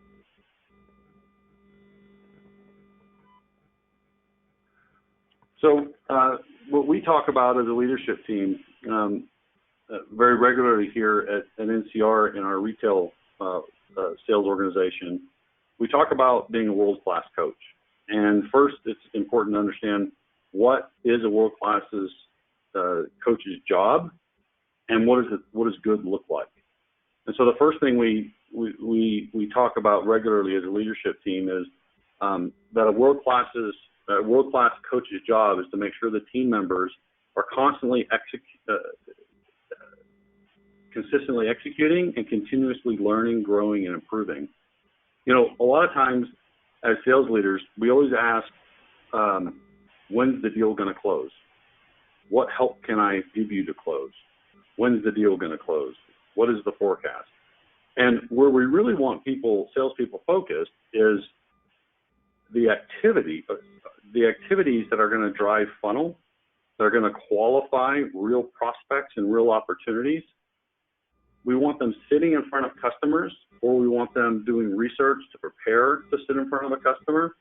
C: So what we talk about as a leadership team very regularly here at NCR in our retail sales organization, we talk about being a world-class coach. And first, it's important to understand what is a world-class coach's job, and what does good look like. And so the first thing we talk about regularly as a leadership team is that a world-class coach's job is to make sure the team members are consistently executing and continuously learning, growing, and improving. You know, a lot of times as sales leaders, we always ask, when's the deal going to close? What help can I give you to close? When's the deal going to close? What is the forecast? And where we really want salespeople focused is the activities that are going to drive funnel, that are going to qualify real prospects and real opportunities. We want them sitting in front of customers, or we want them doing research to prepare to sit in front of a customer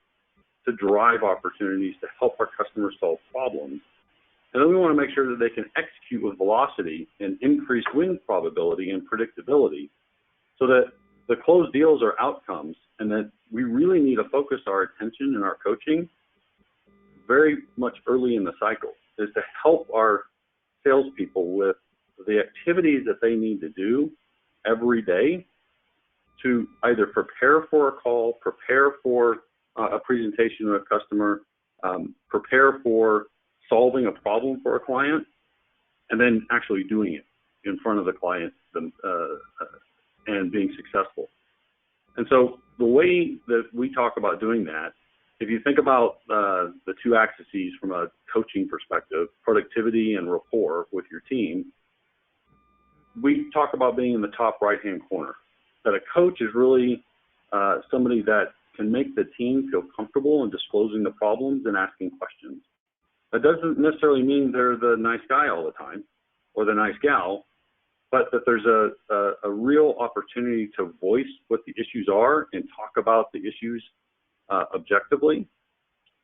C: to drive opportunities to help our customers solve problems. And then we want to make sure that they can execute with velocity and increased win probability and predictability so that the closed deals are outcomes, and that we really need to focus our attention and our coaching very much early in the cycle, is to help our salespeople with the activities that they need to do every day to either prepare for a call, prepare for a presentation to a customer, prepare for solving a problem for a client, and then actually doing it in front of the client and being successful. And so the way that we talk about doing that, if you think about the two axes from a coaching perspective, productivity and rapport with your team, we talk about being in the top right-hand corner. That a coach is really somebody that can make the team feel comfortable in disclosing the problems and asking questions. That doesn't necessarily mean they're the nice guy all the time or the nice gal, but that there's a real opportunity to voice what the issues are and talk about the issues objectively,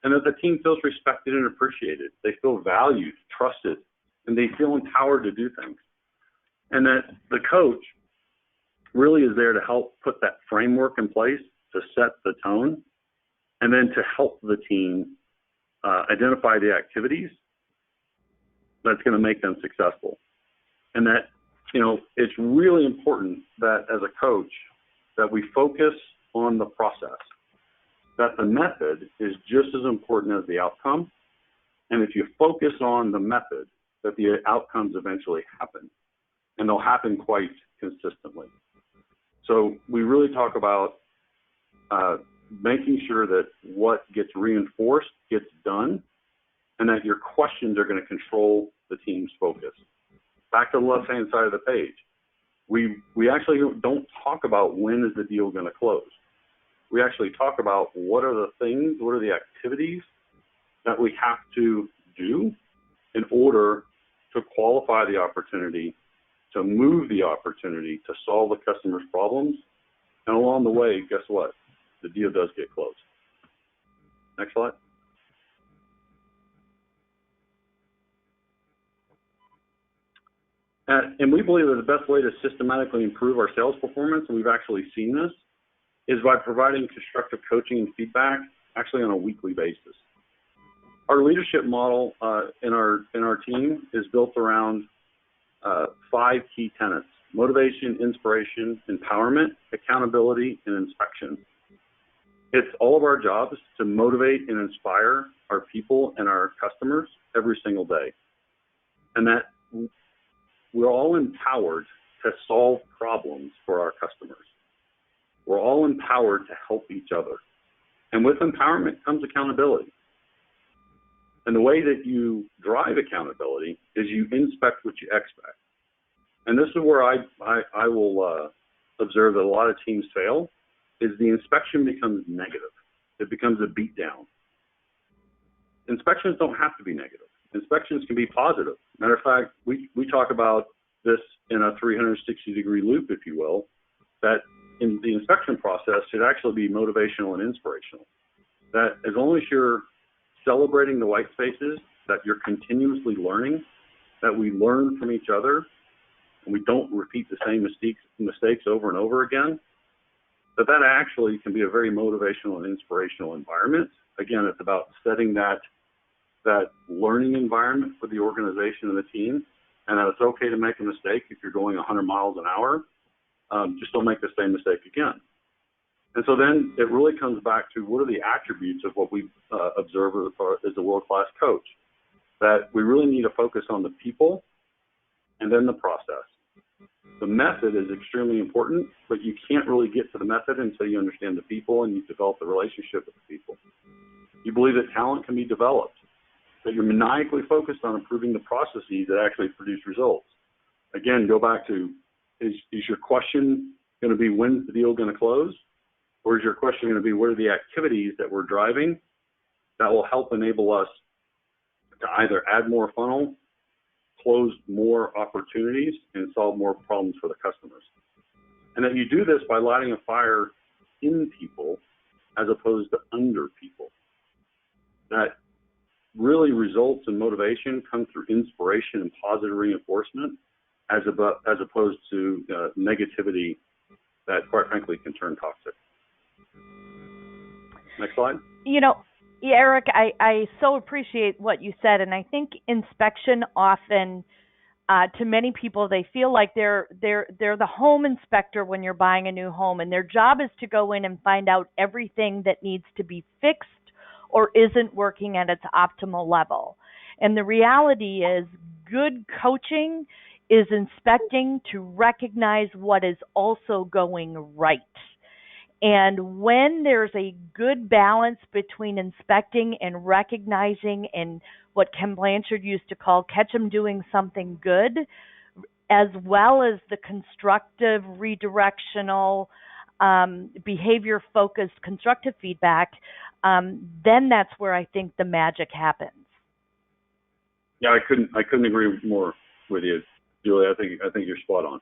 C: and that the team feels respected and appreciated. They feel valued, trusted, and they feel empowered to do things. And that the coach really is there to help put that framework in place to set the tone, and then to help the team identify the activities that's going to make them successful. And that, it's really important that as a coach that we focus on the process, that the method is just as important as the outcome. And if you focus on the method, that the outcomes eventually happen, and they'll happen quite consistently. So we really talk about making sure that what gets reinforced gets done, and that your questions are going to control the team's focus. Back to the left-hand side of the page, we actually don't talk about when is the deal going to close. We actually talk about what are the things, what are the activities that we have to do in order to qualify the opportunity, to move the opportunity, to solve the customer's problems. And along the way, guess what? The deal does get closed. Next slide. And we believe that the best way to systematically improve our sales performance, and we've actually seen this, is by providing constructive coaching and feedback actually on a weekly basis. Our leadership model in our team is built around 5 key tenets: motivation, inspiration, empowerment, accountability, and inspection. It's all of our jobs to motivate and inspire our people and our customers every single day. And that we're all empowered to solve problems for our customers. We're all empowered to help each other. And with empowerment comes accountability. And the way that you drive accountability is you inspect what you expect. And this is where I will observe that a lot of teams fail, is the inspection becomes negative. It becomes a beat down. Inspections don't have to be negative. Inspections can be positive. Matter of fact, we talk about this in a 360-degree loop, if you will, that in the inspection process should actually be motivational and inspirational. That as long as you're celebrating the white spaces, that you're continuously learning, that we learn from each other, and we don't repeat the same mistakes over and over again, that actually can be a very motivational and inspirational environment. Again, it's about setting that learning environment for the organization and the team, and that it's okay to make a mistake if you're going 100 miles an hour. Just don't make the same mistake again. And so then it really comes back to what are the attributes of what we observe as a world-class coach, that we really need to focus on the people and then the process. The method is extremely important, but you can't really get to the method until you understand the people and you develop the relationship with the people. You believe that talent can be developed, that you're maniacally focused on improving the processes that actually produce results. Again, go back to, is your question going to be when's the deal going to close? Or is your question going to be what are the activities that we're driving that will help enable us to either add more funnel, close more opportunities, and solve more problems for the customers? And that you do this by lighting a fire in people as opposed to under people. That really results in motivation comes through inspiration and positive reinforcement as opposed to negativity that, quite frankly, can turn toxic. Next slide.
A: Eric, I so appreciate what you said, and I think inspection often To many people, they feel like they're the home inspector when you're buying a new home, and their job is to go in and find out everything that needs to be fixed or isn't working at its optimal level. And the reality is, good coaching is inspecting to recognize what is also going right. And when there's a good balance between inspecting and recognizing, and what Ken Blanchard used to call catch them doing something good, as well as the constructive, redirectional, behavior-focused, constructive feedback, then that's where I think the magic happens.
C: Yeah, I couldn't agree more with you, Julie. I think you're spot on.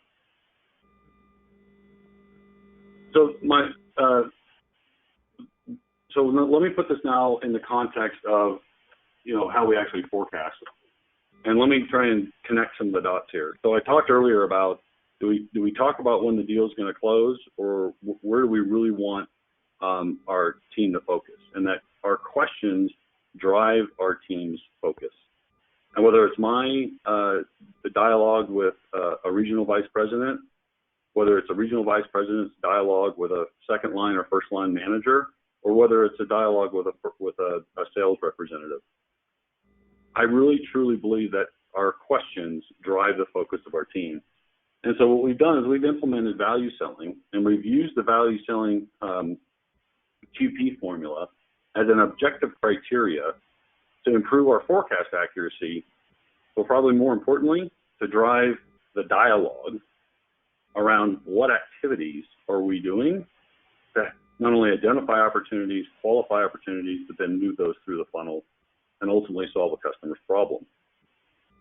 C: So let me put this now in the context of, how we actually forecast it. And let me try and connect some of the dots here. So I talked earlier about, do we talk about when the deal is going to close, or where do we really want our team to focus? And that our questions drive our team's focus. And whether it's the dialogue with a regional vice president, whether it's a regional vice president's dialogue with a second line or first line manager, or whether it's a dialogue with a sales representative, I really truly believe that our questions drive the focus of our team. And so what we've done is we've implemented value selling, and we've used the value selling QP formula as an objective criteria to improve our forecast accuracy, but probably more importantly, to drive the dialogue around what activities are we doing to not only identify opportunities, qualify opportunities, but then move those through the funnel and ultimately solve a customer's problem.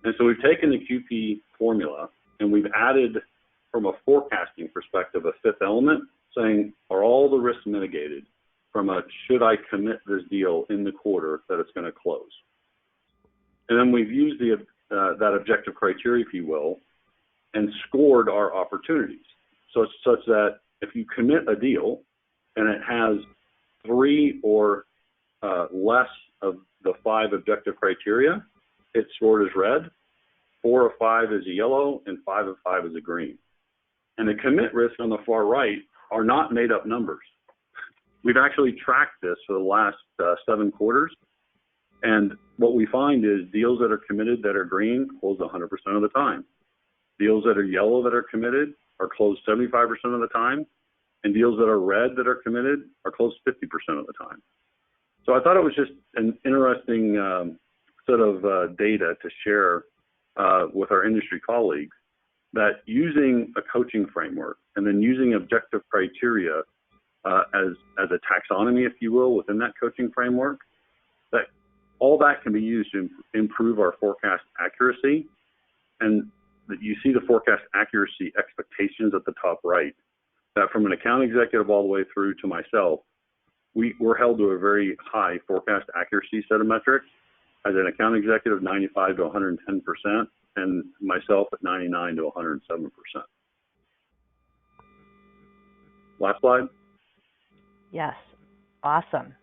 C: And so we've taken the QP formula and we've added, from a forecasting perspective, a fifth element saying, are all the risks mitigated from a should I commit this deal in the quarter that it's going to close? And then we've used that objective criteria, if you will, and scored our opportunities. So it's such that if you commit a deal and it has 3 or less of the 5 objective criteria, it's scored as red, 4 of 5 is a yellow, and 5 of 5 is a green. And the commit risk on the far right are not made up numbers. We've actually tracked this for the last 7 quarters. And what we find is deals that are committed that are green close 100% of the time. Deals that are yellow that are committed are closed 75% of the time. And deals that are red that are committed are closed 50% of the time. So I thought it was just an interesting set of data to share with our industry colleagues, that using a coaching framework and then using objective criteria as a taxonomy, if you will, within that coaching framework, that all that can be used to improve our forecast accuracy. And that you see the forecast accuracy expectations at the top right, that from an account executive all the way through to myself, we're held to a very high forecast accuracy set of metrics. As an account executive, 95 to 110%, and myself at 99 to 107%. Last slide.
A: Yes, awesome.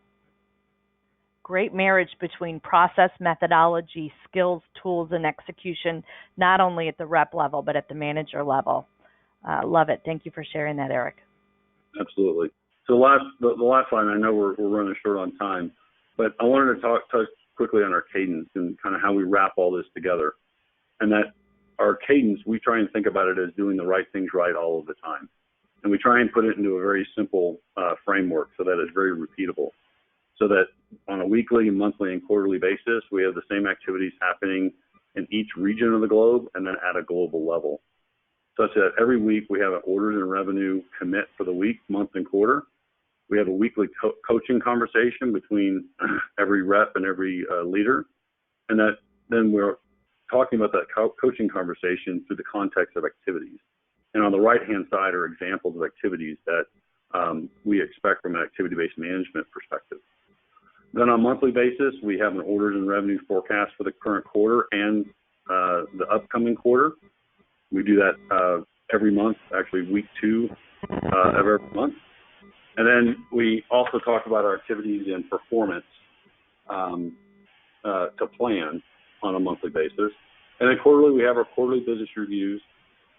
A: Great marriage between process, methodology, skills, tools, and execution, not only at the rep level, but at the manager level. Love it. Thank you for sharing that, Eric.
C: Absolutely. So the last line, I know we're running short on time, but I wanted to touch quickly on our cadence and kind of how we wrap all this together. And that our cadence, we try and think about it as doing the right things right all of the time. And we try and put it into a very simple framework so that it's very repeatable. So that on a weekly, monthly, and quarterly basis, we have the same activities happening in each region of the globe and then at a global level. Such that every week we have an orders and revenue commit for the week, month, and quarter. We have a weekly coaching conversation between every rep and every leader. And that then we're talking about that coaching conversation through the context of activities. And on the right-hand side are examples of activities that we expect from an activity-based management perspective. Then on a monthly basis, we have an orders and revenue forecast for the current quarter and the upcoming quarter. We do that every month, actually week 2 of every month. And then we also talk about our activities and performance to plan on a monthly basis. And then quarterly, we have our quarterly business reviews.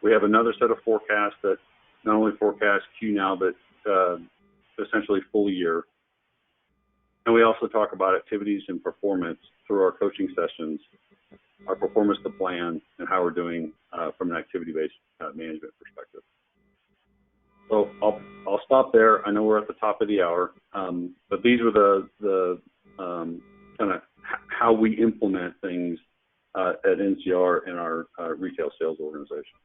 C: We have another set of forecasts that not only forecast Q now, but essentially full year. And we also talk about activities and performance through our coaching sessions, our performance to plan, and how we're doing from an activity-based management perspective. So I'll stop there. I know we're at the top of the hour, but these were the kind of how we implement things at NCR in our retail sales organization.